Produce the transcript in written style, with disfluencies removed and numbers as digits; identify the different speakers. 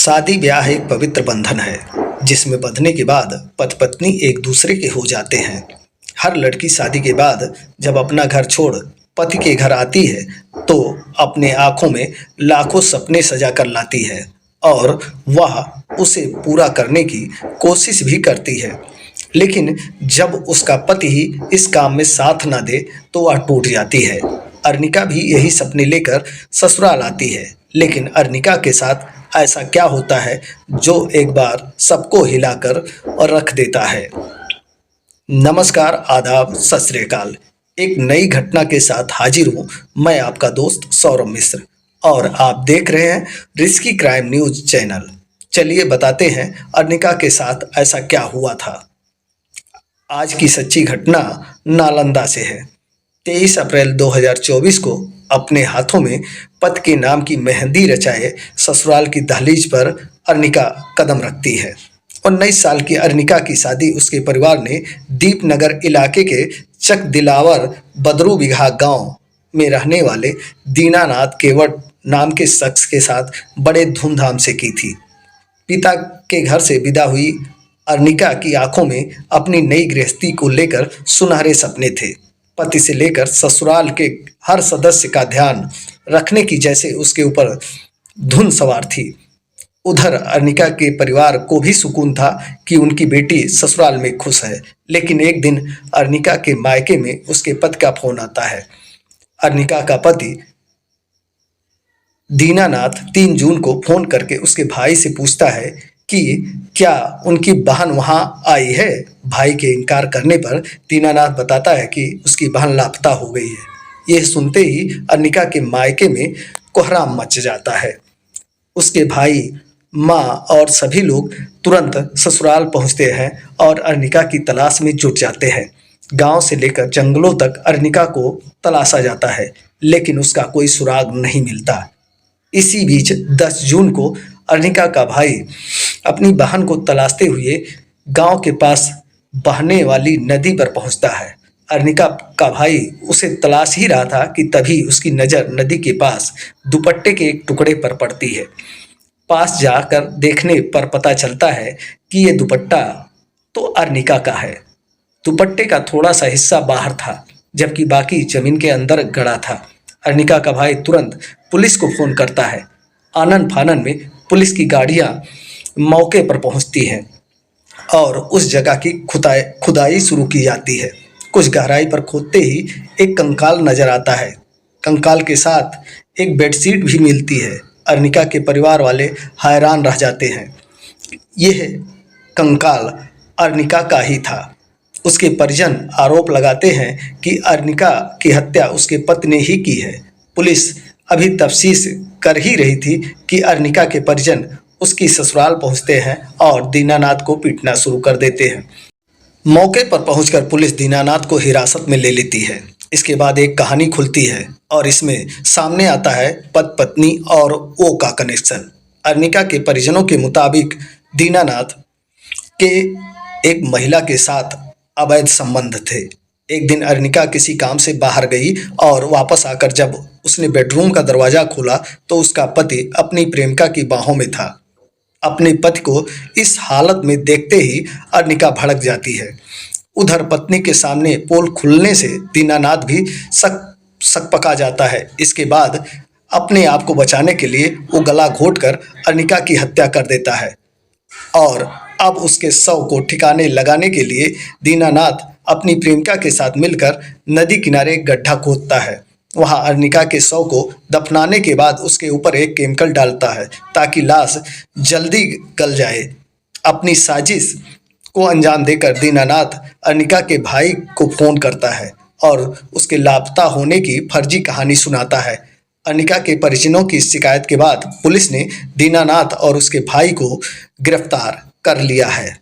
Speaker 1: शादी ब्याह एक पवित्र बंधन है जिसमें बंधने के बाद पति पत्नी एक दूसरे के हो जाते हैं। हर लड़की शादी के बाद जब अपना घर छोड़ पति के घर आती है तो अपने आंखों में लाखों सपने सजा कर लाती है और वह उसे पूरा करने की कोशिश भी करती है। लेकिन जब उसका पति ही इस काम में साथ ना दे तो वह टूट जाती है। अर्निका भी यही सपने लेकर ससुराल आती है, लेकिन अर्निका के साथ ऐसा क्या होता है जो एक बार सबको हिलाकर और रख देता है। नमस्कार, आदाब, सत श्री अकाल। एक नई घटना के साथ हाजिर हूँ मैं आपका दोस्त सौरभ मिश्र और आप देख रहे हैं रिस्की क्राइम न्यूज चैनल। चलिए बताते हैं अर्निका के साथ ऐसा क्या हुआ था। आज की सच्ची घटना नालंदा से है। 23 अप्रैल 2024 को अपने हाथों में पति के नाम की मेहंदी रचाए ससुराल की दहलीज पर अर्निका कदम रखती है। 19 साल की अर्निका की शादी उसके परिवार ने दीपनगर इलाके के चक दिलावर बदरू बिघा गांव में रहने वाले दीनानाथ केवट नाम के शख्स के साथ बड़े धूमधाम से की थी। पिता के घर से विदा हुई अर्निका की आंखों में अपनी नई गृहस्थी को लेकर सुनहरे सपने थे। पति से लेकर ससुराल के हर सदस्य का ध्यान रखने की जैसे उसके ऊपर धुन सवार थी। उधर अर्निका के परिवार को भी सुकून था कि उनकी बेटी ससुराल में खुश है। लेकिन एक दिन अर्निका के मायके में उसके पति का फोन आता है। अर्निका का पति दीनानाथ 3 जून को फोन करके उसके भाई से पूछता है कि क्या उनकी बहन वहां आई है। भाई के इनकार करने पर दीनानाथ बताता है कि उसकी बहन लापता हो गई है। यह सुनते ही अर्निका के मायके में कोहराम मच जाता है। उसके भाई, माँ और सभी लोग तुरंत ससुराल पहुंचते हैं और अर्निका की तलाश में जुट जाते हैं। गांव से लेकर जंगलों तक अर्निका को तलाशा जाता है, लेकिन उसका कोई सुराग नहीं मिलता। इसी बीच 10 जून को अर्निका का भाई अपनी बहन को तलाशते हुए गांव के पास बहने वाली नदी पर पहुंचता है। अर्निका का भाई उसे तलाश ही रहा था कि तभी उसकी नज़र नदी के पास दुपट्टे के एक टुकड़े पर पड़ती है। पास जाकर देखने पर पता चलता है कि ये दुपट्टा तो अर्निका का है। दुपट्टे का थोड़ा सा हिस्सा बाहर था जबकि बाकी जमीन के अंदर गड़ा था। अर्निका का भाई तुरंत पुलिस को फोन करता है। आनन फानन में पुलिस की गाड़ियां मौके पर पहुंचती हैं और उस जगह की खुदाई शुरू की जाती है। कुछ गहराई पर खोदते ही एक कंकाल नजर आता है। कंकाल के साथ एक बेडशीट भी मिलती है। अर्निका के परिवार वाले हैरान रह जाते हैं। यह कंकाल अर्निका का ही था। उसके परिजन आरोप लगाते हैं कि अर्निका की हत्या उसके पति ने ही की है। पुलिस अभी तफ्तीश कर ही रही थी कि अर्निका के परिजन उसकी ससुराल पहुंचते हैं और दीनानाथ को पीटना शुरू कर देते हैं। मौके पर पहुंचकर पुलिस दीनानाथ को हिरासत में ले लेती है। इसके बाद एक कहानी खुलती है और इसमें सामने आता है पति पत्नी और वो का कनेक्शन। अर्निका के परिजनों के मुताबिक दीनानाथ के एक महिला के साथ अवैध संबंध थे। एक दिन अर्निका किसी काम से बाहर गई और वापस आकर जब उसने बेडरूम का दरवाज़ा खोला तो उसका पति अपनी प्रेमिका की बाहों में था। अपने पति को इस हालत में देखते ही अर्निका भड़क जाती है। उधर पत्नी के सामने पोल खुलने से दीनानाथ भी शक पका जाता है। इसके बाद अपने आप को बचाने के लिए वो गला घोंटकर अर्निका की हत्या कर देता है और अब उसके शव को ठिकाने लगाने के लिए दीनानाथ अपनी प्रेमिका के साथ मिलकर नदी किनारे एक गड्ढा खोदता है। वहां अर्निका के शव को दफनाने के बाद उसके ऊपर एक केमिकल डालता है ताकि लाश जल्दी गल जाए। अपनी साजिश को अंजाम देकर दीनानाथ अर्निका के भाई को फोन करता है और उसके लापता होने की फर्जी कहानी सुनाता है। अर्निका के परिजनों की शिकायत के बाद पुलिस ने दीनानाथ और उसके भाई को गिरफ्तार कर लिया है।